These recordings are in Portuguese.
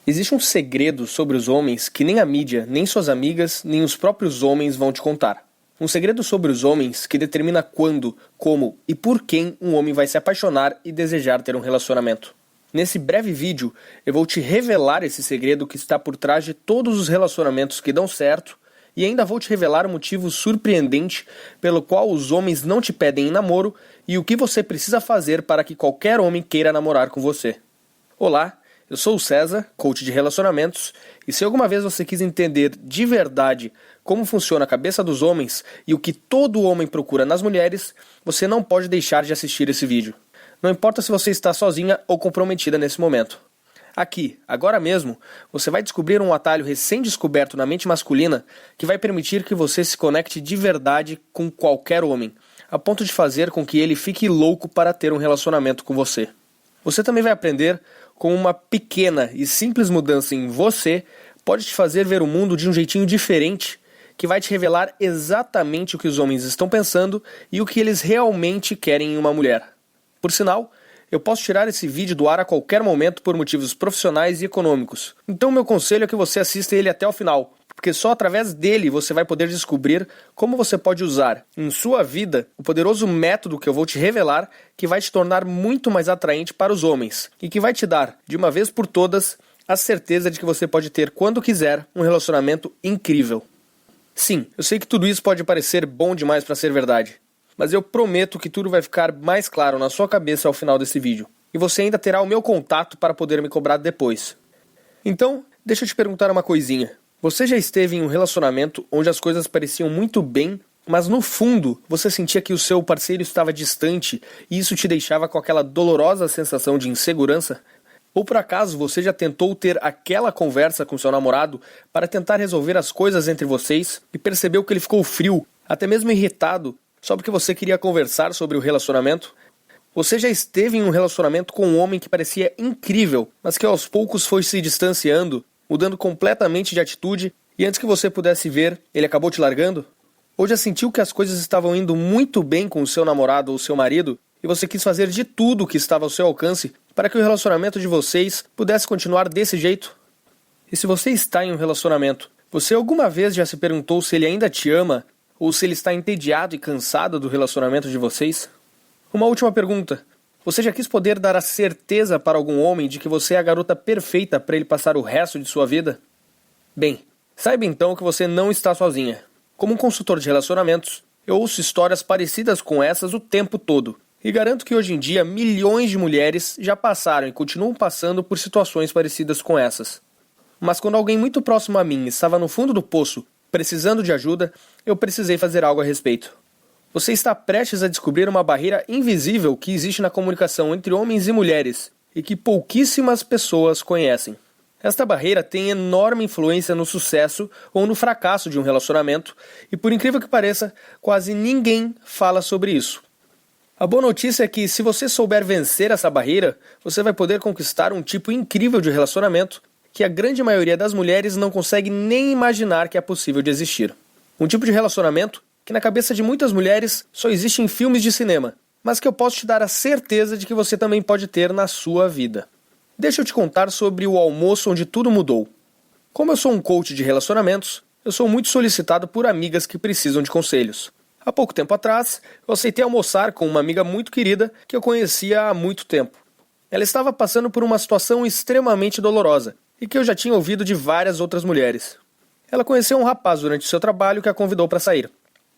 Existe um segredo sobre os homens que nem a mídia, nem suas amigas, nem os próprios homens vão te contar. Um segredo sobre os homens que determina quando, como e por quem um homem vai se apaixonar e desejar ter um relacionamento. Nesse breve vídeo, eu vou te revelar esse segredo que está por trás de todos os relacionamentos que dão certo e ainda vou te revelar um motivo surpreendente pelo qual os homens não te pedem em namoro e o que você precisa fazer para que qualquer homem queira namorar com você. Olá, eu sou o César, coach de relacionamentos, e se alguma vez você quis entender de verdade como funciona a cabeça dos homens e o que todo homem procura nas mulheres, você não pode deixar de assistir esse vídeo. Não importa se você está sozinha ou comprometida nesse momento. Aqui, agora mesmo, você vai descobrir um atalho recém-descoberto na mente masculina que vai permitir que você se conecte de verdade com qualquer homem, a ponto de fazer com que ele fique louco para ter um relacionamento com você. Você também vai aprender como uma pequena e simples mudança em você pode te fazer ver o mundo de um jeitinho diferente, que vai te revelar exatamente o que os homens estão pensando e o que eles realmente querem em uma mulher. Por sinal, eu posso tirar esse vídeo do ar a qualquer momento por motivos profissionais e econômicos. Então meu conselho é que você assista ele até o final, porque só através dele você vai poder descobrir como você pode usar em sua vida o poderoso método que eu vou te revelar, que vai te tornar muito mais atraente para os homens e que vai te dar, de uma vez por todas, a certeza de que você pode ter, quando quiser, um relacionamento incrível. Sim, eu sei que tudo isso pode parecer bom demais para ser verdade, mas eu prometo que tudo vai ficar mais claro na sua cabeça ao final desse vídeo. E você ainda terá o meu contato para poder me cobrar depois. Então, deixa eu te perguntar uma coisinha. Você já esteve em um relacionamento onde as coisas pareciam muito bem, mas no fundo você sentia que o seu parceiro estava distante e isso te deixava com aquela dolorosa sensação de insegurança? Ou por acaso você já tentou ter aquela conversa com seu namorado para tentar resolver as coisas entre vocês e percebeu que ele ficou frio, até mesmo irritado, só porque você queria conversar sobre o relacionamento? Você já esteve em um relacionamento com um homem que parecia incrível, mas que aos poucos foi se distanciando, mudando completamente de atitude, e antes que você pudesse ver, ele acabou te largando? Ou já sentiu que as coisas estavam indo muito bem com o seu namorado ou seu marido, e você quis fazer de tudo o que estava ao seu alcance para que o relacionamento de vocês pudesse continuar desse jeito? E se você está em um relacionamento, você alguma vez já se perguntou se ele ainda te ama, ou se ele está entediado e cansado do relacionamento de vocês? Uma última pergunta. Você já quis poder dar a certeza para algum homem de que você é a garota perfeita para ele passar o resto de sua vida? Bem, saiba então que você não está sozinha. Como um consultor de relacionamentos, eu ouço histórias parecidas com essas o tempo todo. E garanto que hoje em dia milhões de mulheres já passaram e continuam passando por situações parecidas com essas. Mas quando alguém muito próximo a mim estava no fundo do poço, precisando de ajuda, eu precisei fazer algo a respeito. Você está prestes a descobrir uma barreira invisível que existe na comunicação entre homens e mulheres e que pouquíssimas pessoas conhecem. Esta barreira tem enorme influência no sucesso ou no fracasso de um relacionamento e, por incrível que pareça, quase ninguém fala sobre isso. A boa notícia é que, se você souber vencer essa barreira, você vai poder conquistar um tipo incrível de relacionamento que a grande maioria das mulheres não consegue nem imaginar que é possível de existir. Um tipo de relacionamento que na cabeça de muitas mulheres só existe em filmes de cinema, mas que eu posso te dar a certeza de que você também pode ter na sua vida. Deixa eu te contar sobre o almoço onde tudo mudou. Como eu sou um coach de relacionamentos, eu sou muito solicitado por amigas que precisam de conselhos. Há pouco tempo atrás, eu aceitei almoçar com uma amiga muito querida que eu conhecia há muito tempo. Ela estava passando por uma situação extremamente dolorosa e que eu já tinha ouvido de várias outras mulheres. Ela conheceu um rapaz durante o seu trabalho que a convidou para sair.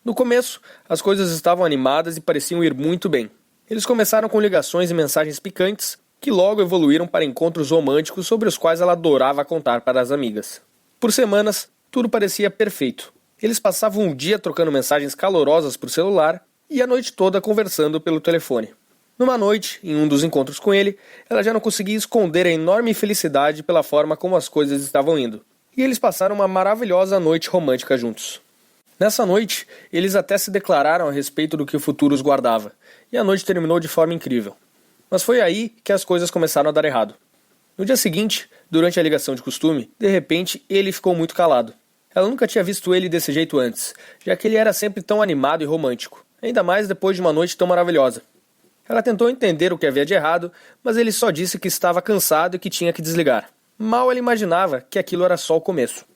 No começo, as coisas estavam animadas e pareciam ir muito bem. Eles começaram com ligações e mensagens picantes, que logo evoluíram para encontros românticos sobre os quais ela adorava contar para as amigas. Por semanas, tudo parecia perfeito. Eles passavam um dia trocando mensagens calorosas por celular e a noite toda conversando pelo telefone. Numa noite, em um dos encontros com ele, ela já não conseguia esconder a enorme felicidade pela forma como as coisas estavam indo. E eles passaram uma maravilhosa noite romântica juntos. Nessa noite, eles até se declararam a respeito do que o futuro os guardava, e a noite terminou de forma incrível. Mas foi aí que as coisas começaram a dar errado. No dia seguinte, durante a ligação de costume, de repente ele ficou muito calado. Ela nunca tinha visto ele desse jeito antes, já que ele era sempre tão animado e romântico, ainda mais depois de uma noite tão maravilhosa. Ela tentou entender o que havia de errado, mas ele só disse que estava cansado e que tinha que desligar. Mal ela imaginava que aquilo era só o começo.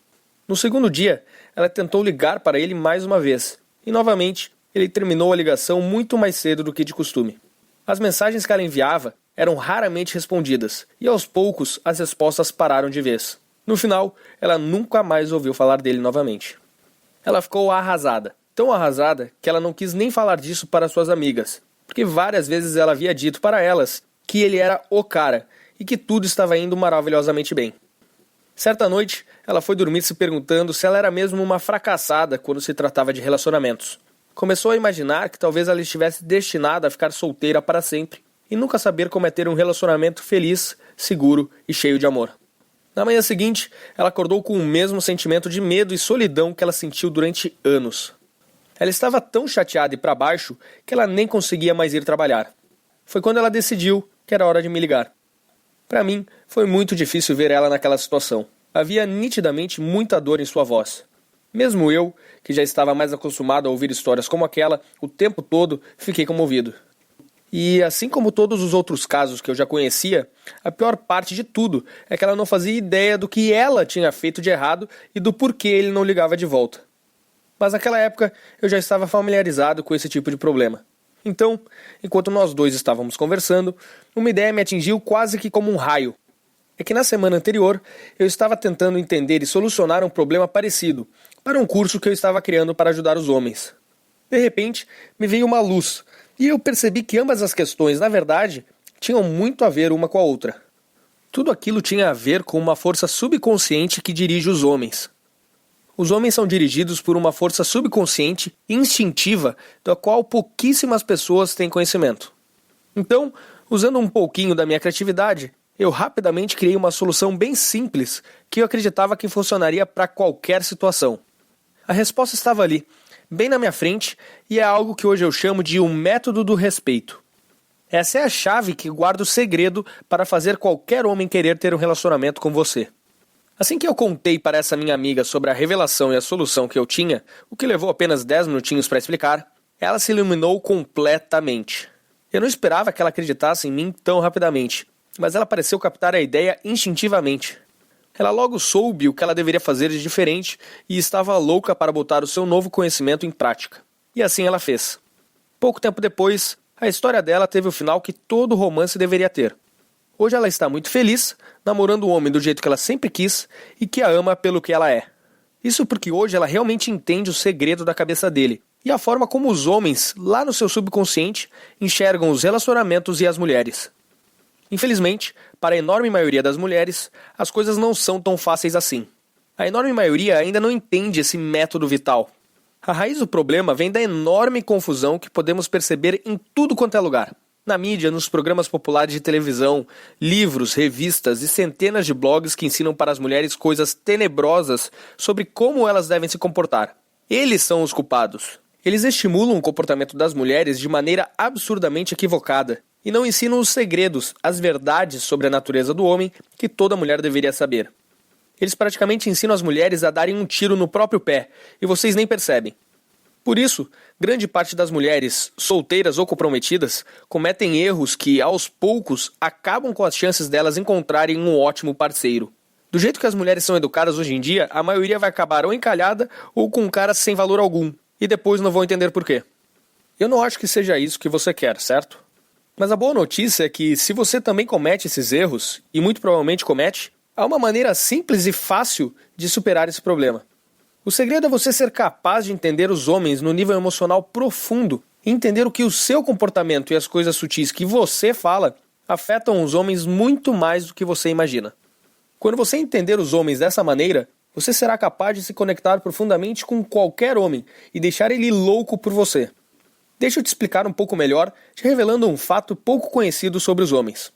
No segundo dia, ela tentou ligar para ele mais uma vez, e novamente ele terminou a ligação muito mais cedo do que de costume. As mensagens que ela enviava eram raramente respondidas, e aos poucos as respostas pararam de vez. No final, ela nunca mais ouviu falar dele novamente. Ela ficou arrasada, tão arrasada que ela não quis nem falar disso para suas amigas, porque várias vezes ela havia dito para elas que ele era o cara e que tudo estava indo maravilhosamente bem. Certa noite, ela foi dormir se perguntando se ela era mesmo uma fracassada quando se tratava de relacionamentos. Começou a imaginar que talvez ela estivesse destinada a ficar solteira para sempre e nunca saber como é ter um relacionamento feliz, seguro e cheio de amor. Na manhã seguinte, ela acordou com o mesmo sentimento de medo e solidão que ela sentiu durante anos. Ela estava tão chateada e para baixo que ela nem conseguia mais ir trabalhar. Foi quando ela decidiu que era hora de me ligar. Para mim, foi muito difícil ver ela naquela situação. Havia nitidamente muita dor em sua voz. Mesmo eu, que já estava mais acostumado a ouvir histórias como aquela, o tempo todo fiquei comovido. E assim como todos os outros casos que eu já conhecia, a pior parte de tudo é que ela não fazia ideia do que ela tinha feito de errado e do porquê ele não ligava de volta. Mas naquela época eu já estava familiarizado com esse tipo de problema. Então, enquanto nós dois estávamos conversando, uma ideia me atingiu quase que como um raio. É que na semana anterior, eu estava tentando entender e solucionar um problema parecido, para um curso que eu estava criando para ajudar os homens. De repente, me veio uma luz, e eu percebi que ambas as questões, na verdade, tinham muito a ver uma com a outra. Tudo aquilo tinha a ver com uma força subconsciente que dirige os homens. Os homens são dirigidos por uma força subconsciente e instintiva da qual pouquíssimas pessoas têm conhecimento. Então, usando um pouquinho da minha criatividade, eu rapidamente criei uma solução bem simples que eu acreditava que funcionaria para qualquer situação. A resposta estava ali, bem na minha frente, e é algo que hoje eu chamo de o método do respeito. Essa é a chave que guarda o segredo para fazer qualquer homem querer ter um relacionamento com você. Assim que eu contei para essa minha amiga sobre a revelação e a solução que eu tinha, o que levou apenas 10 minutinhos para explicar, ela se iluminou completamente. Eu não esperava que ela acreditasse em mim tão rapidamente, mas ela pareceu captar a ideia instintivamente. Ela logo soube o que ela deveria fazer de diferente e estava louca para botar o seu novo conhecimento em prática. E assim ela fez. Pouco tempo depois, a história dela teve o final que todo romance deveria ter. Hoje ela está muito feliz, namorando um homem do jeito que ela sempre quis e que a ama pelo que ela é. Isso porque hoje ela realmente entende o segredo da cabeça dele e a forma como os homens, lá no seu subconsciente, enxergam os relacionamentos e as mulheres. Infelizmente, para a enorme maioria das mulheres, as coisas não são tão fáceis assim. A enorme maioria ainda não entende esse método vital. A raiz do problema vem da enorme confusão que podemos perceber em tudo quanto é lugar. Na mídia, nos programas populares de televisão, livros, revistas e centenas de blogs que ensinam para as mulheres coisas tenebrosas sobre como elas devem se comportar. Eles são os culpados. Eles estimulam o comportamento das mulheres de maneira absurdamente equivocada e não ensinam os segredos, as verdades sobre a natureza do homem que toda mulher deveria saber. Eles praticamente ensinam as mulheres a darem um tiro no próprio pé e vocês nem percebem. Por isso, grande parte das mulheres, solteiras ou comprometidas, cometem erros que, aos poucos, acabam com as chances delas encontrarem um ótimo parceiro. Do jeito que as mulheres são educadas hoje em dia, a maioria vai acabar ou encalhada ou com um cara sem valor algum, e depois não vão entender por quê. Eu não acho que seja isso que você quer, certo? Mas a boa notícia é que, se você também comete esses erros, e muito provavelmente comete, há uma maneira simples e fácil de superar esse problema. O segredo é você ser capaz de entender os homens no nível emocional profundo e entender o que o seu comportamento e as coisas sutis que você fala afetam os homens muito mais do que você imagina. Quando você entender os homens dessa maneira, você será capaz de se conectar profundamente com qualquer homem e deixar ele louco por você. Deixa eu te explicar um pouco melhor, te revelando um fato pouco conhecido sobre os homens.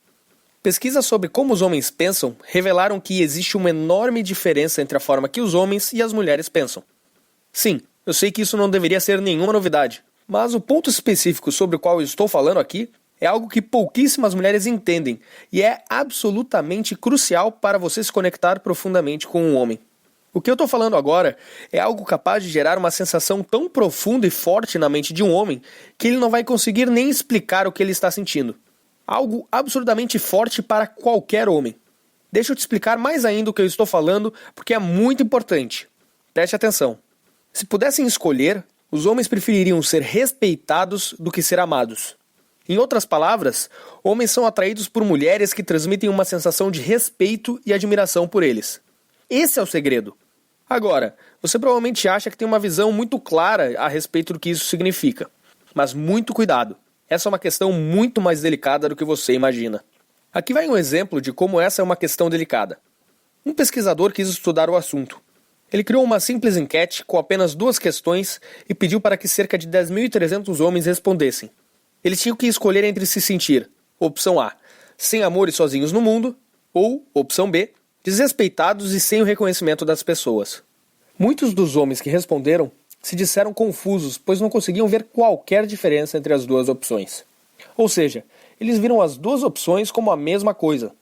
Pesquisas sobre como os homens pensam revelaram que existe uma enorme diferença entre a forma que os homens e as mulheres pensam. Sim, eu sei que isso não deveria ser nenhuma novidade, mas o ponto específico sobre o qual eu estou falando aqui é algo que pouquíssimas mulheres entendem e é absolutamente crucial para você se conectar profundamente com um homem. O que eu estou falando agora é algo capaz de gerar uma sensação tão profunda e forte na mente de um homem que ele não vai conseguir nem explicar o que ele está sentindo. Algo absurdamente forte para qualquer homem. Deixa eu te explicar mais ainda o que eu estou falando, porque é muito importante. Preste atenção. Se pudessem escolher, os homens prefeririam ser respeitados do que ser amados. Em outras palavras, homens são atraídos por mulheres que transmitem uma sensação de respeito e admiração por eles. Esse é o segredo. Agora, você provavelmente acha que tem uma visão muito clara a respeito do que isso significa. Mas muito cuidado. Essa é uma questão muito mais delicada do que você imagina. Aqui vai um exemplo de como essa é uma questão delicada. Um pesquisador quis estudar o assunto. Ele criou uma simples enquete com apenas 2 questões e pediu para que cerca de 10.300 homens respondessem. Eles tinham que escolher entre se sentir, opção A, sem amor e sozinhos no mundo, ou, opção B, desrespeitados e sem o reconhecimento das pessoas. Muitos dos homens que responderam se disseram confusos, pois não conseguiam ver qualquer diferença entre as 2 opções. Ou seja, eles viram as 2 opções como a mesma coisa.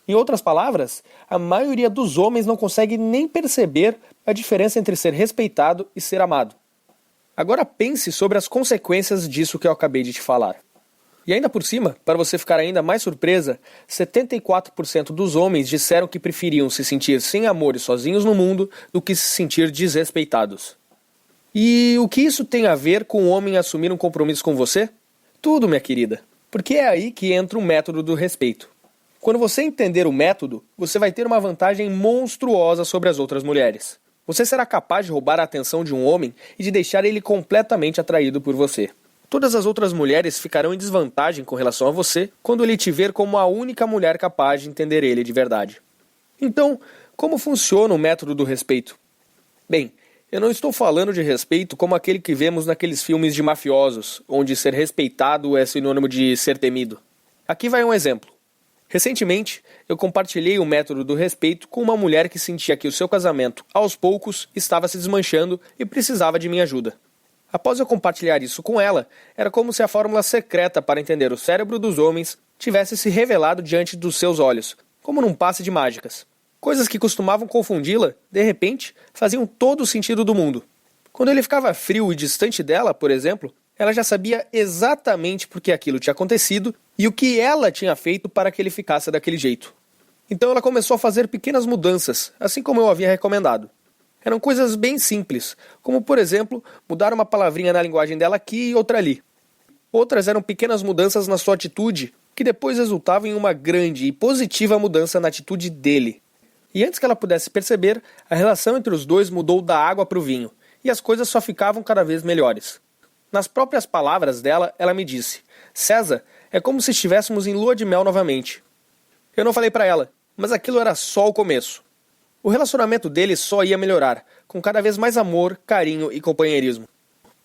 Em outras palavras, a maioria dos homens não consegue nem perceber a diferença entre ser respeitado e ser amado. Agora pense sobre as consequências disso que eu acabei de te falar. E ainda por cima, para você ficar ainda mais surpresa, 74% dos homens disseram que preferiam se sentir sem amor e sozinhos no mundo do que se sentir desrespeitados. E o que isso tem a ver com o homem assumir um compromisso com você? Tudo, minha querida. Porque é aí que entra o método do respeito. Quando você entender o método, você vai ter uma vantagem monstruosa sobre as outras mulheres. Você será capaz de roubar a atenção de um homem e de deixar ele completamente atraído por você. Todas as outras mulheres ficarão em desvantagem com relação a você quando ele te ver como a única mulher capaz de entender ele de verdade. Então, como funciona o método do respeito? Bem, eu não estou falando de respeito como aquele que vemos naqueles filmes de mafiosos, onde ser respeitado é sinônimo de ser temido. Aqui vai um exemplo. Recentemente, eu compartilhei o método do respeito com uma mulher que sentia que o seu casamento, aos poucos, estava se desmanchando e precisava de minha ajuda. Após eu compartilhar isso com ela, era como se a fórmula secreta para entender o cérebro dos homens tivesse se revelado diante dos seus olhos, como num passe de mágicas. Coisas que costumavam confundi-la, de repente, faziam todo o sentido do mundo. Quando ele ficava frio e distante dela, por exemplo, ela já sabia exatamente por que aquilo tinha acontecido e o que ela tinha feito para que ele ficasse daquele jeito. Então ela começou a fazer pequenas mudanças, assim como eu havia recomendado. Eram coisas bem simples, como por exemplo, mudar uma palavrinha na linguagem dela aqui e outra ali. Outras eram pequenas mudanças na sua atitude, que depois resultavam em uma grande e positiva mudança na atitude dele. E antes que ela pudesse perceber, a relação entre os dois mudou da água para o vinho, e as coisas só ficavam cada vez melhores. Nas próprias palavras dela, ela me disse: César, é como se estivéssemos em lua de mel novamente. Eu não falei para ela, mas aquilo era só o começo. O relacionamento deles só ia melhorar, com cada vez mais amor, carinho e companheirismo.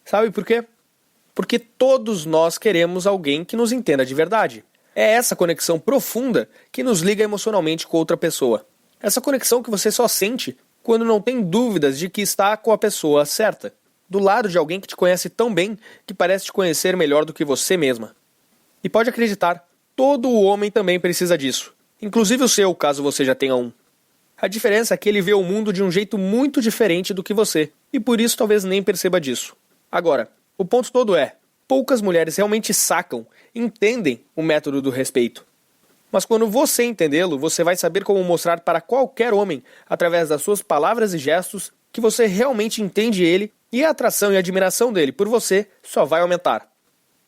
Sabe por quê? Porque todos nós queremos alguém que nos entenda de verdade. É essa conexão profunda que nos liga emocionalmente com outra pessoa. Essa conexão que você só sente quando não tem dúvidas de que está com a pessoa certa. Do lado de alguém que te conhece tão bem que parece te conhecer melhor do que você mesma. E pode acreditar, todo homem também precisa disso. Inclusive o seu, caso você já tenha um. A diferença é que ele vê o mundo de um jeito muito diferente do que você, e por isso talvez nem perceba disso. Agora, o ponto todo é, poucas mulheres realmente sacam, entendem o método do respeito. Mas quando você entendê-lo, você vai saber como mostrar para qualquer homem, através das suas palavras e gestos, que você realmente entende ele e a atração e admiração dele por você só vai aumentar.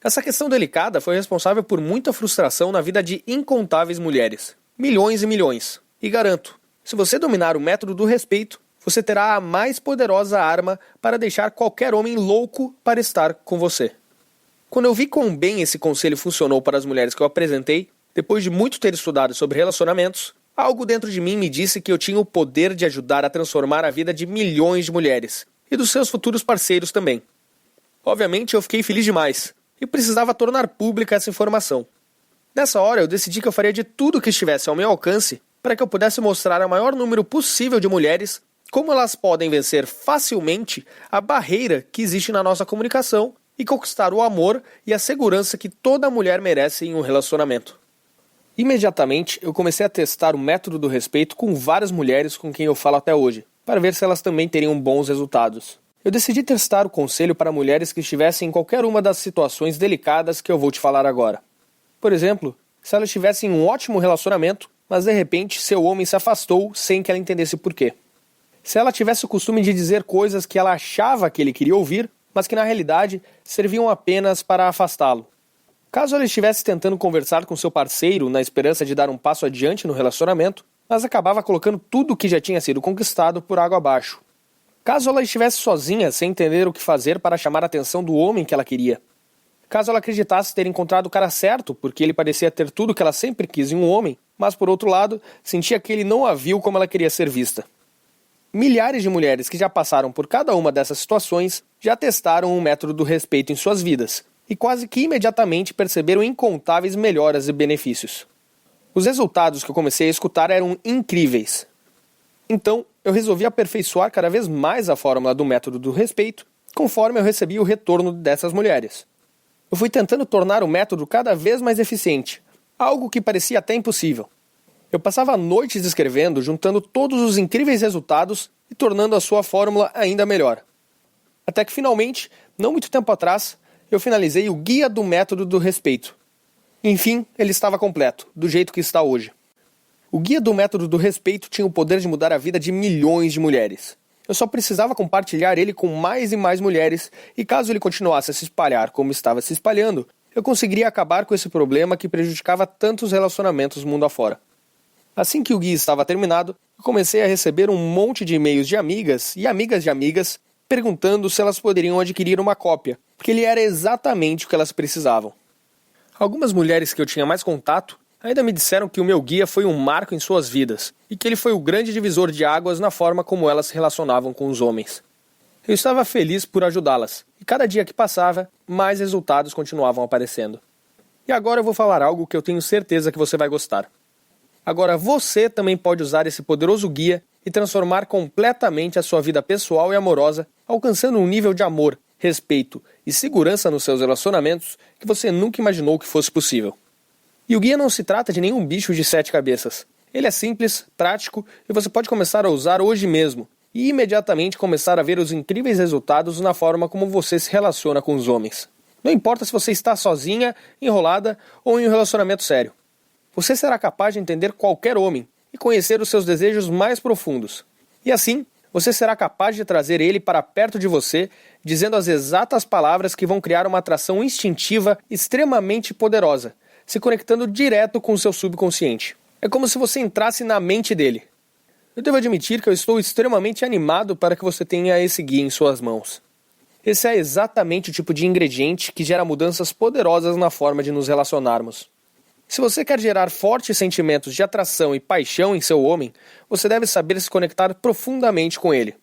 Essa questão delicada foi responsável por muita frustração na vida de incontáveis mulheres. Milhões e milhões. E garanto, se você dominar o método do respeito, você terá a mais poderosa arma para deixar qualquer homem louco para estar com você. Quando eu vi quão bem esse conselho funcionou para as mulheres que eu apresentei, depois de muito ter estudado sobre relacionamentos, algo dentro de mim me disse que eu tinha o poder de ajudar a transformar a vida de milhões de mulheres, e dos seus futuros parceiros também. Obviamente eu fiquei feliz demais, e precisava tornar pública essa informação. Nessa hora eu decidi que eu faria de tudo que estivesse ao meu alcance para que eu pudesse mostrar ao maior número possível de mulheres como elas podem vencer facilmente a barreira que existe na nossa comunicação e conquistar o amor e a segurança que toda mulher merece em um relacionamento. Imediatamente, eu comecei a testar o método do respeito com várias mulheres com quem eu falo até hoje, para ver se elas também teriam bons resultados. Eu decidi testar o conselho para mulheres que estivessem em qualquer uma das situações delicadas que eu vou te falar agora. Por exemplo, se elas tivessem um ótimo relacionamento, mas de repente seu homem se afastou sem que ela entendesse por quê. Se ela tivesse o costume de dizer coisas que ela achava que ele queria ouvir, mas que na realidade serviam apenas para afastá-lo. Caso ela estivesse tentando conversar com seu parceiro na esperança de dar um passo adiante no relacionamento, mas acabava colocando tudo o que já tinha sido conquistado por água abaixo. Caso ela estivesse sozinha, sem entender o que fazer para chamar a atenção do homem que ela queria. Caso ela acreditasse ter encontrado o cara certo, porque ele parecia ter tudo que ela sempre quis em um homem, mas por outro lado, sentia que ele não a viu como ela queria ser vista. Milhares de mulheres que já passaram por cada uma dessas situações já testaram o método do respeito em suas vidas, e quase que imediatamente perceberam incontáveis melhoras e benefícios. Os resultados que eu comecei a escutar eram incríveis. Então, eu resolvi aperfeiçoar cada vez mais a fórmula do método do respeito, conforme eu recebi o retorno dessas mulheres. Eu fui tentando tornar o método cada vez mais eficiente, algo que parecia até impossível. Eu passava noites escrevendo, juntando todos os incríveis resultados e tornando a sua fórmula ainda melhor. Até que finalmente, não muito tempo atrás, eu finalizei o Guia do Método do Respeito. Enfim, ele estava completo, do jeito que está hoje. O Guia do Método do Respeito tinha o poder de mudar a vida de milhões de mulheres. Eu só precisava compartilhar ele com mais e mais mulheres, e caso ele continuasse a se espalhar como estava se espalhando, eu conseguiria acabar com esse problema que prejudicava tantos relacionamentos mundo afora. Assim que o guia estava terminado, eu comecei a receber um monte de e-mails de amigas e amigas de amigas perguntando se elas poderiam adquirir uma cópia, porque ele era exatamente o que elas precisavam. Algumas mulheres que eu tinha mais contato ainda me disseram que o meu guia foi um marco em suas vidas e que ele foi o grande divisor de águas na forma como elas se relacionavam com os homens. Eu estava feliz por ajudá-las, e cada dia que passava, mais resultados continuavam aparecendo. E agora eu vou falar algo que eu tenho certeza que você vai gostar. Agora você também pode usar esse poderoso guia e transformar completamente a sua vida pessoal e amorosa, alcançando um nível de amor, respeito e segurança nos seus relacionamentos que você nunca imaginou que fosse possível. E o guia não se trata de nenhum bicho de 7 cabeças. Ele é simples, prático e você pode começar a usar hoje mesmo e imediatamente começar a ver os incríveis resultados na forma como você se relaciona com os homens. Não importa se você está sozinha, enrolada ou em um relacionamento sério. Você será capaz de entender qualquer homem e conhecer os seus desejos mais profundos. E assim, você será capaz de trazer ele para perto de você, dizendo as exatas palavras que vão criar uma atração instintiva extremamente poderosa, se conectando direto com o seu subconsciente. É como se você entrasse na mente dele. Eu devo admitir que eu estou extremamente animado para que você tenha esse guia em suas mãos. Esse é exatamente o tipo de ingrediente que gera mudanças poderosas na forma de nos relacionarmos. Se você quer gerar fortes sentimentos de atração e paixão em seu homem, você deve saber se conectar profundamente com ele.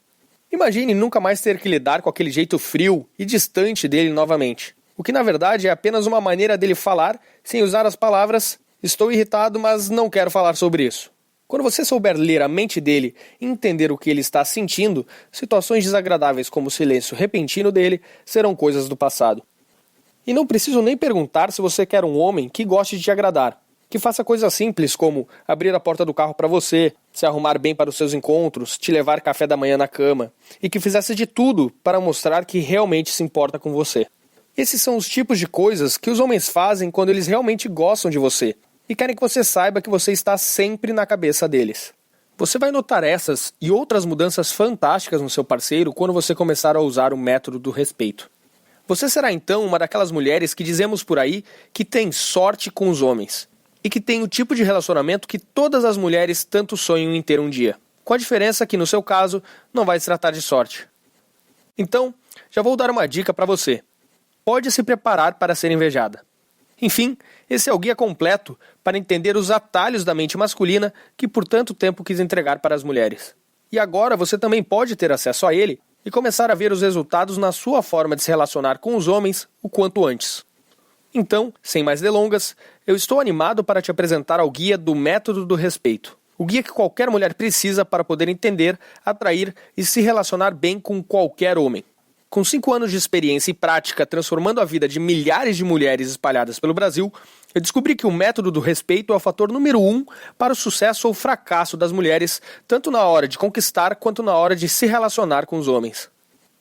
Imagine nunca mais ter que lidar com aquele jeito frio e distante dele novamente. O que na verdade é apenas uma maneira dele falar sem usar as palavras "estou irritado, mas não quero falar sobre isso". Quando você souber ler a mente dele e entender o que ele está sentindo, situações desagradáveis como o silêncio repentino dele serão coisas do passado. E não preciso nem perguntar se você quer um homem que goste de te agradar, que faça coisas simples como abrir a porta do carro para você, se arrumar bem para os seus encontros, te levar café da manhã na cama, e que fizesse de tudo para mostrar que realmente se importa com você. Esses são os tipos de coisas que os homens fazem quando eles realmente gostam de você e querem que você saiba que você está sempre na cabeça deles. Você vai notar essas e outras mudanças fantásticas no seu parceiro quando você começar a usar o método do respeito. Você será então uma daquelas mulheres que dizemos por aí que tem sorte com os homens e que tem o tipo de relacionamento que todas as mulheres tanto sonham em ter um dia. Com a diferença que no seu caso não vai se tratar de sorte. Então, já vou dar uma dica para você. Pode se preparar para ser invejada. Enfim, esse é o guia completo para entender os atalhos da mente masculina que por tanto tempo quis entregar para as mulheres. E agora você também pode ter acesso a ele e começar a ver os resultados na sua forma de se relacionar com os homens o quanto antes. Então, sem mais delongas, eu estou animado para te apresentar ao guia do Método do Respeito. O guia que qualquer mulher precisa para poder entender, atrair e se relacionar bem com qualquer homem. Com 5 anos de experiência e prática transformando a vida de milhares de mulheres espalhadas pelo Brasil, eu descobri que o método do respeito é o fator número 1 para o sucesso ou fracasso das mulheres, tanto na hora de conquistar quanto na hora de se relacionar com os homens.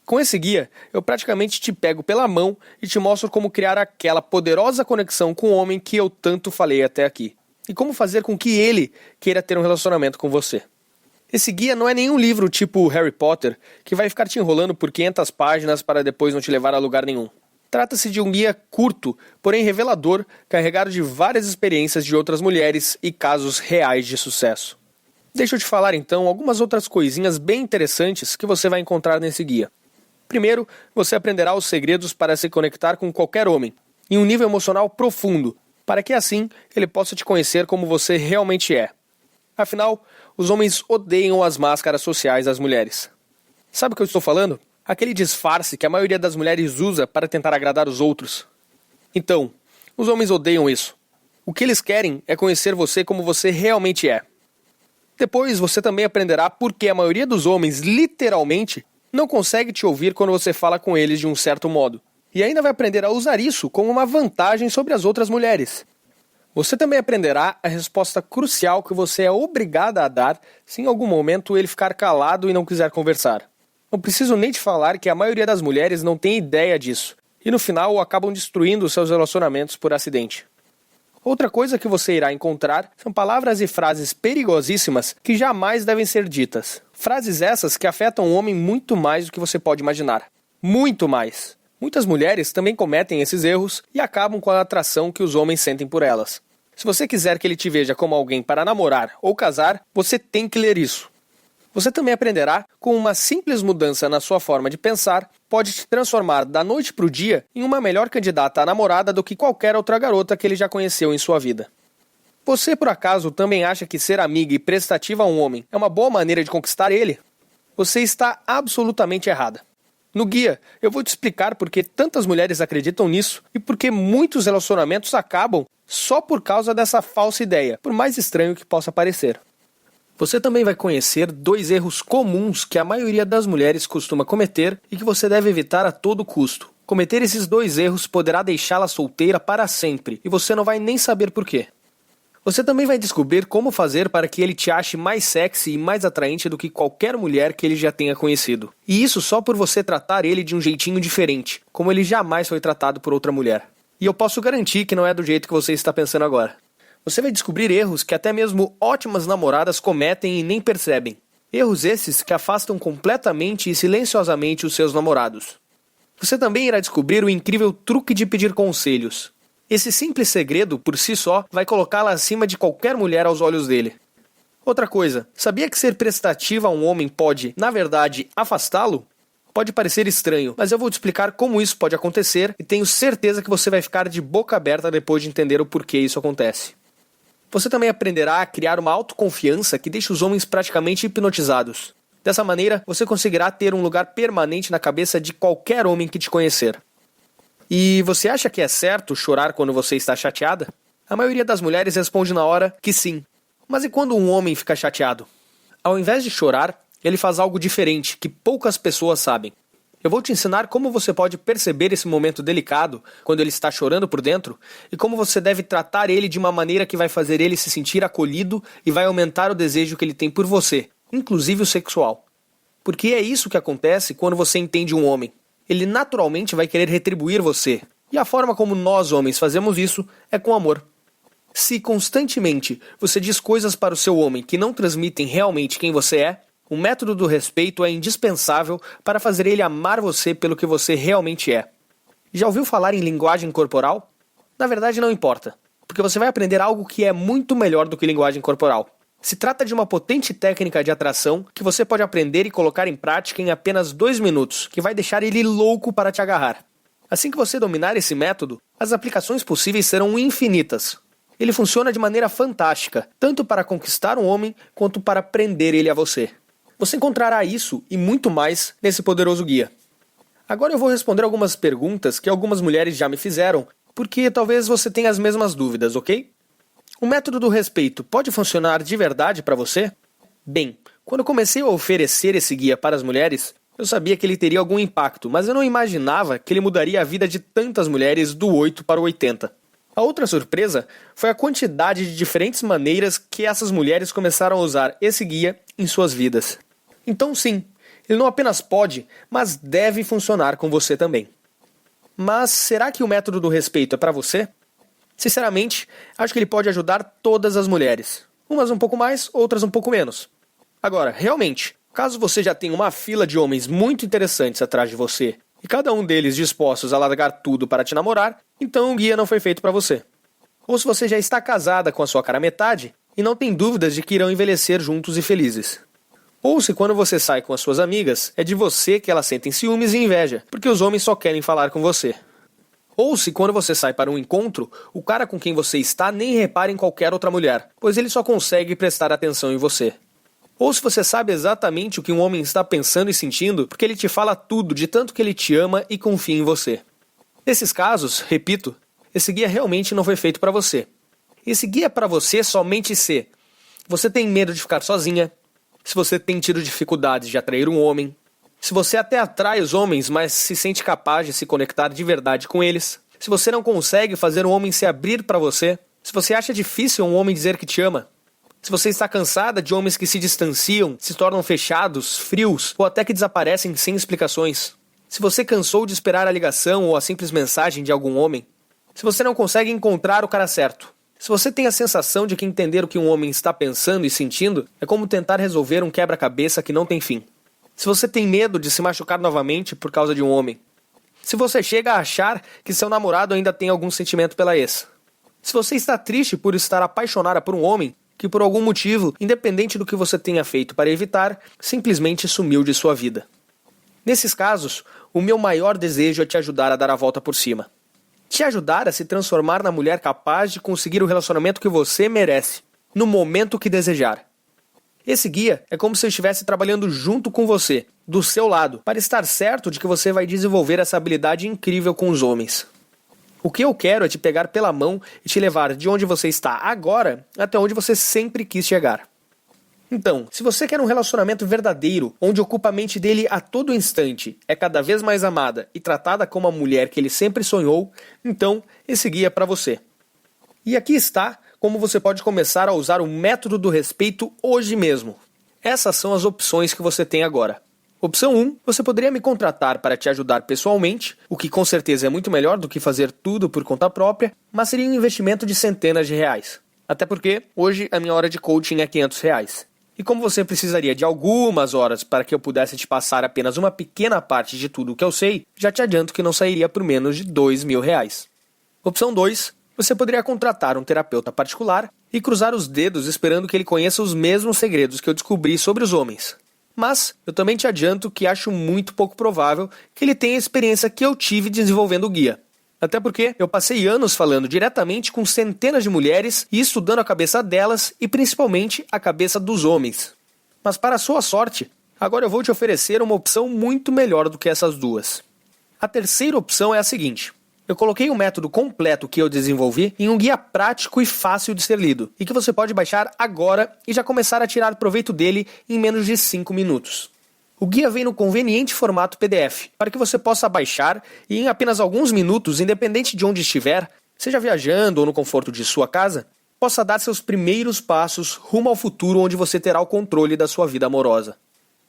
Com esse guia, eu praticamente te pego pela mão e te mostro como criar aquela poderosa conexão com o homem que eu tanto falei até aqui. e como fazer com que ele queira ter um relacionamento com você. Esse guia não é nenhum livro tipo Harry Potter, que vai ficar te enrolando por 500 páginas para depois não te levar a lugar nenhum. Trata-se de um guia curto, porém revelador, carregado de várias experiências de outras mulheres e casos reais de sucesso. Deixa eu te falar então algumas outras coisinhas bem interessantes que você vai encontrar nesse guia. Primeiro, você aprenderá os segredos para se conectar com qualquer homem, em um nível emocional profundo, para que assim ele possa te conhecer como você realmente é. Afinal, os homens odeiam as máscaras sociais das mulheres. Sabe o que eu estou falando? Aquele disfarce que a maioria das mulheres usa para tentar agradar os outros. Então, os homens odeiam isso. O que eles querem é conhecer você como você realmente é. Depois você também aprenderá por que a maioria dos homens, literalmente, não consegue te ouvir quando você fala com eles de um certo modo. E ainda vai aprender a usar isso como uma vantagem sobre as outras mulheres. Você também aprenderá a resposta crucial que você é obrigada a dar se em algum momento ele ficar calado e não quiser conversar. Não preciso nem te falar que a maioria das mulheres não tem ideia disso, e no final acabam destruindo seus relacionamentos por acidente. Outra coisa que você irá encontrar são palavras e frases perigosíssimas que jamais devem ser ditas. Frases essas que afetam o homem muito mais do que você pode imaginar. Muito mais. Muitas mulheres também cometem esses erros e acabam com a atração que os homens sentem por elas. Se você quiser que ele te veja como alguém para namorar ou casar, você tem que ler isso. Você também aprenderá como uma simples mudança na sua forma de pensar pode te transformar da noite para o dia em uma melhor candidata à namorada do que qualquer outra garota que ele já conheceu em sua vida. Você, por acaso, também acha que ser amiga e prestativa a um homem é uma boa maneira de conquistar ele? Você está absolutamente errada. No guia, eu vou te explicar por que tantas mulheres acreditam nisso e por que muitos relacionamentos acabam só por causa dessa falsa ideia, por mais estranho que possa parecer. Você também vai conhecer 2 erros comuns que a maioria das mulheres costuma cometer e que você deve evitar a todo custo. Cometer esses 2 erros poderá deixá-la solteira para sempre e você não vai nem saber por quê. Você também vai descobrir como fazer para que ele te ache mais sexy e mais atraente do que qualquer mulher que ele já tenha conhecido. E isso só por você tratar ele de um jeitinho diferente, como ele jamais foi tratado por outra mulher. E eu posso garantir que não é do jeito que você está pensando agora. Você vai descobrir erros que até mesmo ótimas namoradas cometem e nem percebem. Erros esses que afastam completamente e silenciosamente os seus namorados. Você também irá descobrir o incrível truque de pedir conselhos. Esse simples segredo, por si só, vai colocá-la acima de qualquer mulher aos olhos dele. Outra coisa, sabia que ser prestativa a um homem pode, na verdade, afastá-lo? Pode parecer estranho, mas eu vou te explicar como isso pode acontecer e tenho certeza que você vai ficar de boca aberta depois de entender o porquê isso acontece. Você também aprenderá a criar uma autoconfiança que deixa os homens praticamente hipnotizados. Dessa maneira, você conseguirá ter um lugar permanente na cabeça de qualquer homem que te conhecer. E você acha que é certo chorar quando você está chateada? A maioria das mulheres responde na hora que sim. Mas e quando um homem fica chateado? Ao invés de chorar, ele faz algo diferente que poucas pessoas sabem. Eu vou te ensinar como você pode perceber esse momento delicado quando ele está chorando por dentro e como você deve tratar ele de uma maneira que vai fazer ele se sentir acolhido e vai aumentar o desejo que ele tem por você, inclusive o sexual. Porque é isso que acontece quando você entende um homem. Ele naturalmente vai querer retribuir você. E a forma como nós homens fazemos isso é com amor. Se constantemente você diz coisas para o seu homem que não transmitem realmente quem você é, o método do respeito é indispensável para fazer ele amar você pelo que você realmente é. Já ouviu falar em linguagem corporal? Na verdade não importa, porque você vai aprender algo que é muito melhor do que linguagem corporal. Se trata de uma potente técnica de atração que você pode aprender e colocar em prática em apenas 2 minutos, que vai deixar ele louco para te agarrar. Assim que você dominar esse método, as aplicações possíveis serão infinitas. Ele funciona de maneira fantástica, tanto para conquistar um homem quanto para prender ele a você. Você encontrará isso e muito mais nesse poderoso guia. Agora eu vou responder algumas perguntas que algumas mulheres já me fizeram, porque talvez você tenha as mesmas dúvidas, ok? O método do respeito pode funcionar de verdade para você? Bem, quando eu comecei a oferecer esse guia para as mulheres, eu sabia que ele teria algum impacto, mas eu não imaginava que ele mudaria a vida de tantas mulheres do 8 para o 80. A outra surpresa foi a quantidade de diferentes maneiras que essas mulheres começaram a usar esse guia em suas vidas. Então sim, ele não apenas pode, mas deve funcionar com você também. Mas será que o método do respeito é para você? Sinceramente, acho que ele pode ajudar todas as mulheres. Umas um pouco mais, outras um pouco menos. Agora, realmente, caso você já tenha uma fila de homens muito interessantes atrás de você, e cada um deles dispostos a largar tudo para te namorar, então o guia não foi feito para você. Ou se você já está casada com a sua cara metade, e não tem dúvidas de que irão envelhecer juntos e felizes. Ou se quando você sai com as suas amigas, é de você que elas sentem ciúmes e inveja, porque os homens só querem falar com você. Ou se quando você sai para um encontro, o cara com quem você está nem repara em qualquer outra mulher, pois ele só consegue prestar atenção em você. Ou se você sabe exatamente o que um homem está pensando e sentindo, porque ele te fala tudo de tanto que ele te ama e confia em você. Nesses casos, repito, esse guia realmente não foi feito para você. Esse guia é para você somente se você tem medo de ficar sozinha, se você tem tido dificuldades de atrair um homem, se você até atrai os homens, mas se sente capaz de se conectar de verdade com eles, se você não consegue fazer um homem se abrir para você, se você acha difícil um homem dizer que te ama, se você está cansada de homens que se distanciam, se tornam fechados, frios ou até que desaparecem sem explicações, se você cansou de esperar a ligação ou a simples mensagem de algum homem, se você não consegue encontrar o cara certo, se você tem a sensação de que entender o que um homem está pensando e sentindo é como tentar resolver um quebra-cabeça que não tem fim, se você tem medo de se machucar novamente por causa de um homem, se você chega a achar que seu namorado ainda tem algum sentimento pela ex, se você está triste por estar apaixonada por um homem que por algum motivo, independente do que você tenha feito para evitar, simplesmente sumiu de sua vida. Nesses casos, o meu maior desejo é te ajudar a dar a volta por cima. Te ajudar a se transformar na mulher capaz de conseguir o relacionamento que você merece, no momento que desejar. Esse guia é como se eu estivesse trabalhando junto com você, do seu lado, para estar certo de que você vai desenvolver essa habilidade incrível com os homens. O que eu quero é te pegar pela mão e te levar de onde você está agora até onde você sempre quis chegar. Então, se você quer um relacionamento verdadeiro, onde ocupa a mente dele a todo instante, é cada vez mais amada e tratada como a mulher que ele sempre sonhou, então esse guia é para você. E aqui está como você pode começar a usar o método do respeito hoje mesmo. Essas são as opções que você tem agora. Opção 1, você poderia me contratar para te ajudar pessoalmente, o que com certeza é muito melhor do que fazer tudo por conta própria, mas seria um investimento de centenas de reais. Até porque, hoje, a minha hora de coaching é R$500. E como você precisaria de algumas horas para que eu pudesse te passar apenas uma pequena parte de tudo o que eu sei, já te adianto que não sairia por menos de R$2.000. Opção 2, você poderia contratar um terapeuta particular e cruzar os dedos esperando que ele conheça os mesmos segredos que eu descobri sobre os homens. Mas eu também te adianto que acho muito pouco provável que ele tenha a experiência que eu tive desenvolvendo o guia. Até porque eu passei anos falando diretamente com centenas de mulheres e estudando a cabeça delas e principalmente a cabeça dos homens. Mas para a sua sorte, agora eu vou te oferecer uma opção muito melhor do que essas duas. A terceira opção é a seguinte. Eu coloquei um método completo que eu desenvolvi em um guia prático e fácil de ser lido, e que você pode baixar agora e já começar a tirar proveito dele em menos de 5 minutos. O guia vem no conveniente formato PDF, para que você possa baixar e em apenas alguns minutos, independente de onde estiver, seja viajando ou no conforto de sua casa, possa dar seus primeiros passos rumo ao futuro onde você terá o controle da sua vida amorosa.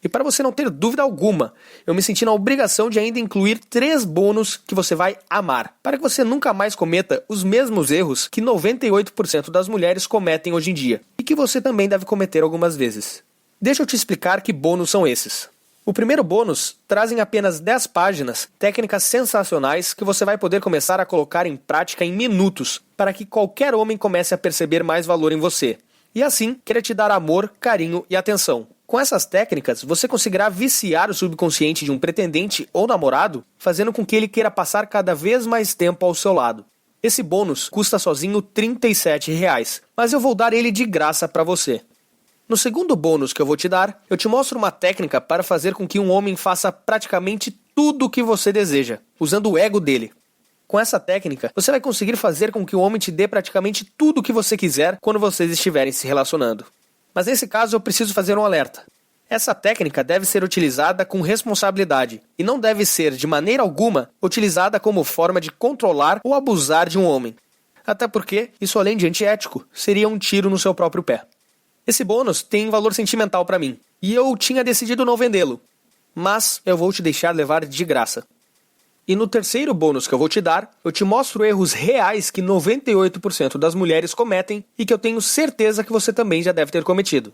E para você não ter dúvida alguma, eu me senti na obrigação de ainda incluir 3 bônus que você vai amar, para que você nunca mais cometa os mesmos erros que 98% das mulheres cometem hoje em dia, e que você também deve cometer algumas vezes. Deixa eu te explicar que bônus são esses. O primeiro bônus traz em apenas 10 páginas técnicas sensacionais que você vai poder começar a colocar em prática em minutos, para que qualquer homem comece a perceber mais valor em você, e assim querer te dar amor, carinho e atenção. Com essas técnicas, você conseguirá viciar o subconsciente de um pretendente ou namorado, fazendo com que ele queira passar cada vez mais tempo ao seu lado. Esse bônus custa sozinho R$37, mas eu vou dar ele de graça para você. No segundo bônus que eu vou te dar, eu te mostro uma técnica para fazer com que um homem faça praticamente tudo o que você deseja, usando o ego dele. Com essa técnica, você vai conseguir fazer com que o homem te dê praticamente tudo o que você quiser quando vocês estiverem se relacionando. Mas nesse caso eu preciso fazer um alerta. Essa técnica deve ser utilizada com responsabilidade e não deve ser, de maneira alguma, utilizada como forma de controlar ou abusar de um homem. Até porque, isso além de antiético, seria um tiro no seu próprio pé. Esse bônus tem valor sentimental para mim, e eu tinha decidido não vendê-lo. Mas eu vou te deixar levar de graça. E no terceiro bônus que eu vou te dar, eu te mostro erros reais que 98% das mulheres cometem e que eu tenho certeza que você também já deve ter cometido.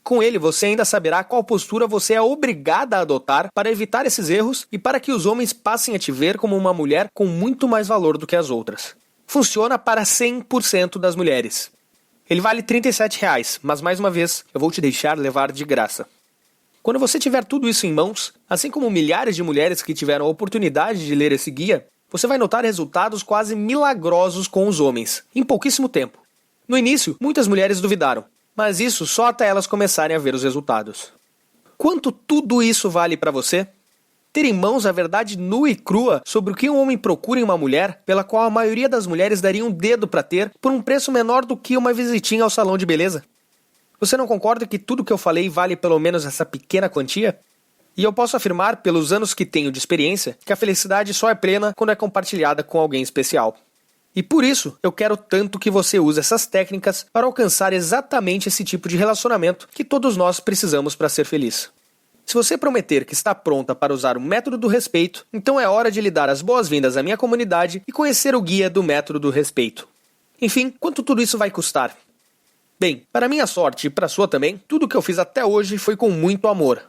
Com ele, você ainda saberá qual postura você é obrigada a adotar para evitar esses erros e para que os homens passem a te ver como uma mulher com muito mais valor do que as outras. Funciona para 100% das mulheres. Ele vale R$ 37,00, mas mais uma vez, eu vou te deixar levar de graça. Quando você tiver tudo isso em mãos, assim como milhares de mulheres que tiveram a oportunidade de ler esse guia, você vai notar resultados quase milagrosos com os homens, em pouquíssimo tempo. No início, muitas mulheres duvidaram, mas isso só até elas começarem a ver os resultados. Quanto tudo isso vale para você? Ter em mãos a verdade nua e crua sobre o que um homem procura em uma mulher, pela qual a maioria das mulheres daria um dedo para ter, por um preço menor do que uma visitinha ao salão de beleza? Você não concorda que tudo que eu falei vale pelo menos essa pequena quantia? E eu posso afirmar, pelos anos que tenho de experiência, que a felicidade só é plena quando é compartilhada com alguém especial. E por isso, eu quero tanto que você use essas técnicas para alcançar exatamente esse tipo de relacionamento que todos nós precisamos para ser feliz. Se você prometer que está pronta para usar o método do respeito, então é hora de lhe dar as boas-vindas à minha comunidade e conhecer o guia do método do respeito. Enfim, quanto tudo isso vai custar? Bem, para minha sorte e para a sua também, tudo o que eu fiz até hoje foi com muito amor.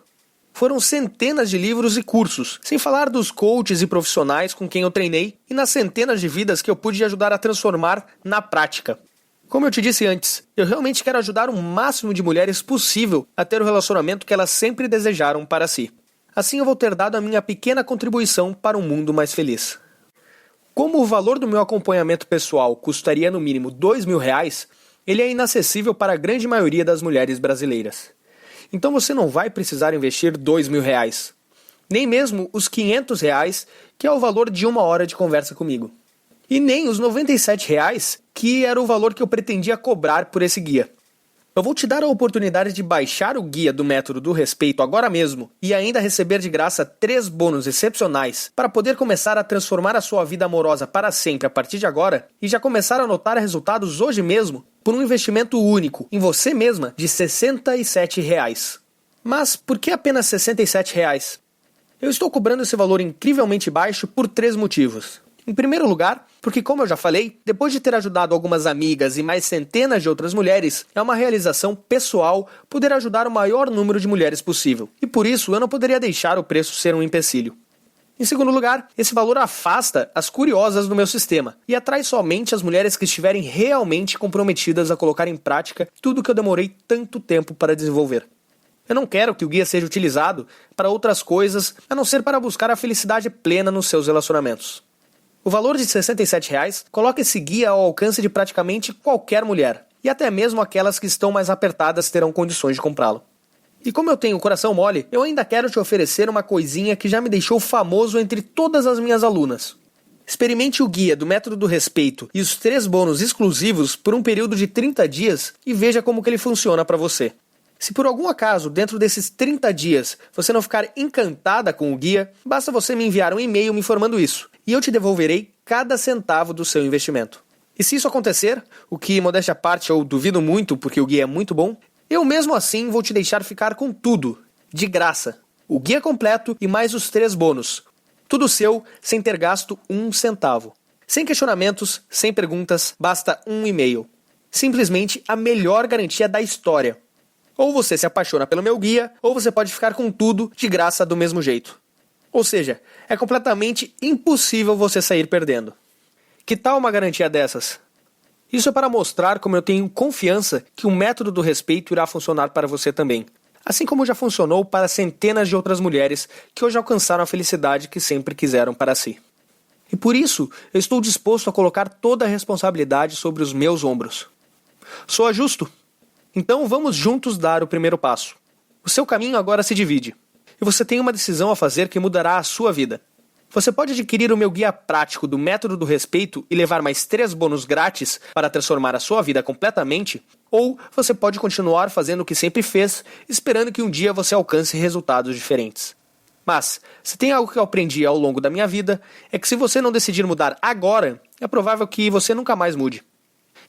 Foram centenas de livros e cursos, sem falar dos coaches e profissionais com quem eu treinei e nas centenas de vidas que eu pude ajudar a transformar na prática. Como eu te disse antes, eu realmente quero ajudar o máximo de mulheres possível a ter o relacionamento que elas sempre desejaram para si. Assim eu vou ter dado a minha pequena contribuição para um mundo mais feliz. Como o valor do meu acompanhamento pessoal custaria no mínimo R$ 2.000, ele é inacessível para a grande maioria das mulheres brasileiras. Então você não vai precisar investir R$ 2.000, nem mesmo os R$ 500, que é o valor de 1 hora de conversa comigo. E nem os R$ 97, que era o valor que eu pretendia cobrar por esse guia. Eu vou te dar a oportunidade de baixar o guia do método do respeito agora mesmo e ainda receber de graça 3 bônus excepcionais para poder começar a transformar a sua vida amorosa para sempre a partir de agora e já começar a notar resultados hoje mesmo por um investimento único em você mesma de R$ 67. Mas por que apenas R$ 67? Eu estou cobrando esse valor incrivelmente baixo por 3 motivos. Em primeiro lugar, porque como eu já falei, depois de ter ajudado algumas amigas e mais centenas de outras mulheres, é uma realização pessoal poder ajudar o maior número de mulheres possível. E por isso eu não poderia deixar o preço ser um empecilho. Em segundo lugar, esse valor afasta as curiosas do meu sistema e atrai somente as mulheres que estiverem realmente comprometidas a colocar em prática tudo que eu demorei tanto tempo para desenvolver. Eu não quero que o guia seja utilizado para outras coisas a não ser para buscar a felicidade plena nos seus relacionamentos. O valor de R$ 67 coloca esse guia ao alcance de praticamente qualquer mulher, e até mesmo aquelas que estão mais apertadas terão condições de comprá-lo. E como eu tenho o coração mole, eu ainda quero te oferecer uma coisinha que já me deixou famoso entre todas as minhas alunas. Experimente o guia do método do respeito e os 3 bônus exclusivos por um período de 30 dias e veja como que ele funciona para você. Se por algum acaso, dentro desses 30 dias, você não ficar encantada com o guia, basta você me enviar um e-mail me informando isso, e eu te devolverei cada centavo do seu investimento. E se isso acontecer, o que, modéstia à parte, eu duvido muito porque o guia é muito bom, eu mesmo assim vou te deixar ficar com tudo, de graça. O guia completo e mais os 3 bônus. Tudo seu, sem ter gasto 1 centavo. Sem questionamentos, sem perguntas, basta um e-mail. Simplesmente a melhor garantia da história. Ou você se apaixona pelo meu guia, ou você pode ficar com tudo de graça do mesmo jeito. Ou seja, é completamente impossível você sair perdendo. Que tal uma garantia dessas? Isso é para mostrar como eu tenho confiança que o método do respeito irá funcionar para você também. Assim como já funcionou para centenas de outras mulheres que hoje alcançaram a felicidade que sempre quiseram para si. E por isso, eu estou disposto a colocar toda a responsabilidade sobre os meus ombros. Soa justo? Então vamos juntos dar o primeiro passo. O seu caminho agora se divide. E você tem uma decisão a fazer que mudará a sua vida. Você pode adquirir o meu guia prático do método do respeito e levar mais 3 bônus grátis para transformar a sua vida completamente, ou você pode continuar fazendo o que sempre fez, esperando que um dia você alcance resultados diferentes. Mas, se tem algo que eu aprendi ao longo da minha vida, é que se você não decidir mudar agora, é provável que você nunca mais mude.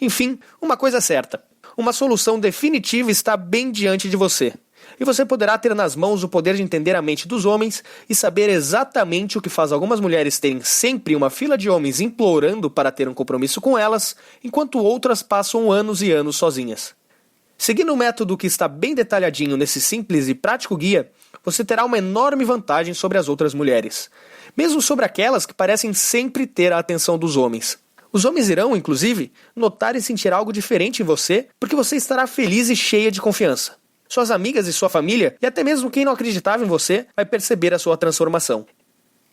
Enfim, uma coisa é certa. Uma solução definitiva está bem diante de você. E você poderá ter nas mãos o poder de entender a mente dos homens e saber exatamente o que faz algumas mulheres terem sempre uma fila de homens implorando para ter um compromisso com elas, enquanto outras passam anos e anos sozinhas. Seguindo o método que está bem detalhadinho nesse simples e prático guia, você terá uma enorme vantagem sobre as outras mulheres, mesmo sobre aquelas que parecem sempre ter a atenção dos homens. Os homens irão, inclusive, notar e sentir algo diferente em você porque você estará feliz e cheia de confiança. Suas amigas e sua família, e até mesmo quem não acreditava em você, vai perceber a sua transformação.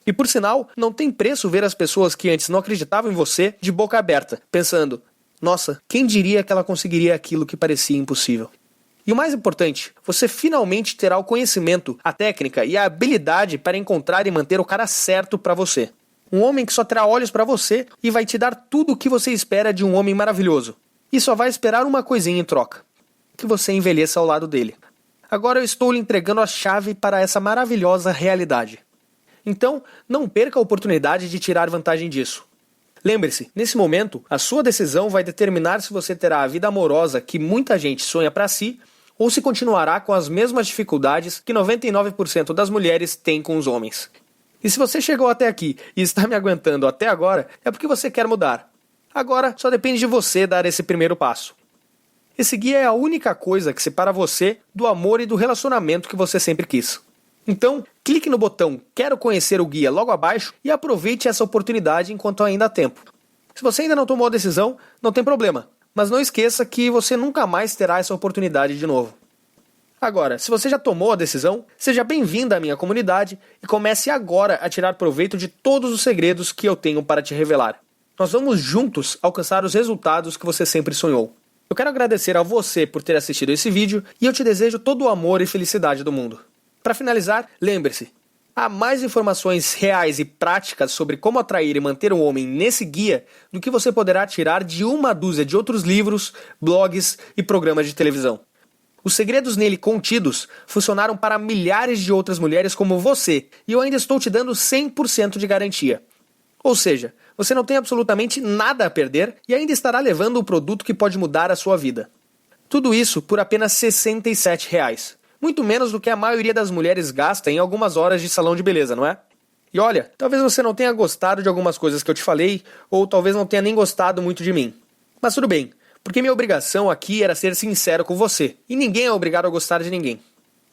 E por sinal, não tem preço ver as pessoas que antes não acreditavam em você de boca aberta, pensando: nossa, quem diria que ela conseguiria aquilo que parecia impossível? E o mais importante, você finalmente terá o conhecimento, a técnica e a habilidade para encontrar e manter o cara certo para você. Um homem que só terá olhos para você e vai te dar tudo o que você espera de um homem maravilhoso. E só vai esperar uma coisinha em troca: que você envelheça ao lado dele. Agora eu estou lhe entregando a chave para essa maravilhosa realidade. Então, não perca a oportunidade de tirar vantagem disso. Lembre-se, nesse momento, a sua decisão vai determinar se você terá a vida amorosa que muita gente sonha para si ou se continuará com as mesmas dificuldades que 99% das mulheres têm com os homens. E se você chegou até aqui e está me aguentando até agora, é porque você quer mudar. Agora, só depende de você dar esse primeiro passo. Esse guia é a única coisa que separa você do amor e do relacionamento que você sempre quis. Então, clique no botão Quero conhecer o guia logo abaixo e aproveite essa oportunidade enquanto ainda há tempo. Se você ainda não tomou a decisão, não tem problema, mas não esqueça que você nunca mais terá essa oportunidade de novo. Agora, se você já tomou a decisão, seja bem-vinda à minha comunidade e comece agora a tirar proveito de todos os segredos que eu tenho para te revelar. Nós vamos juntos alcançar os resultados que você sempre sonhou. Eu quero agradecer a você por ter assistido esse vídeo e eu te desejo todo o amor e felicidade do mundo. Para finalizar, lembre-se, há mais informações reais e práticas sobre como atrair e manter um homem nesse guia do que você poderá tirar de uma dúzia de outros livros, blogs e programas de televisão. Os segredos nele contidos funcionaram para milhares de outras mulheres como você e eu ainda estou te dando 100% de garantia. Ou seja, você não tem absolutamente nada a perder e ainda estará levando o produto que pode mudar a sua vida. Tudo isso por apenas R$ 67. Muito menos do que a maioria das mulheres gasta em algumas horas de salão de beleza, não é? E olha, talvez você não tenha gostado de algumas coisas que eu te falei, ou talvez não tenha nem gostado muito de mim. Mas tudo bem, porque minha obrigação aqui era ser sincero com você, e ninguém é obrigado a gostar de ninguém.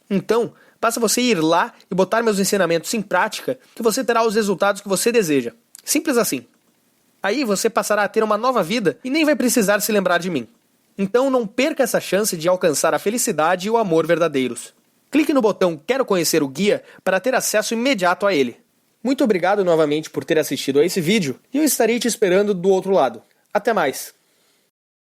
Então, basta você ir lá e botar meus ensinamentos em prática, que você terá os resultados que você deseja. Simples assim. Aí você passará a ter uma nova vida e nem vai precisar se lembrar de mim. Então não perca essa chance de alcançar a felicidade e o amor verdadeiros. Clique no botão Quero conhecer o guia para ter acesso imediato a ele. Muito obrigado novamente por ter assistido a esse vídeo e eu estarei te esperando do outro lado. Até mais!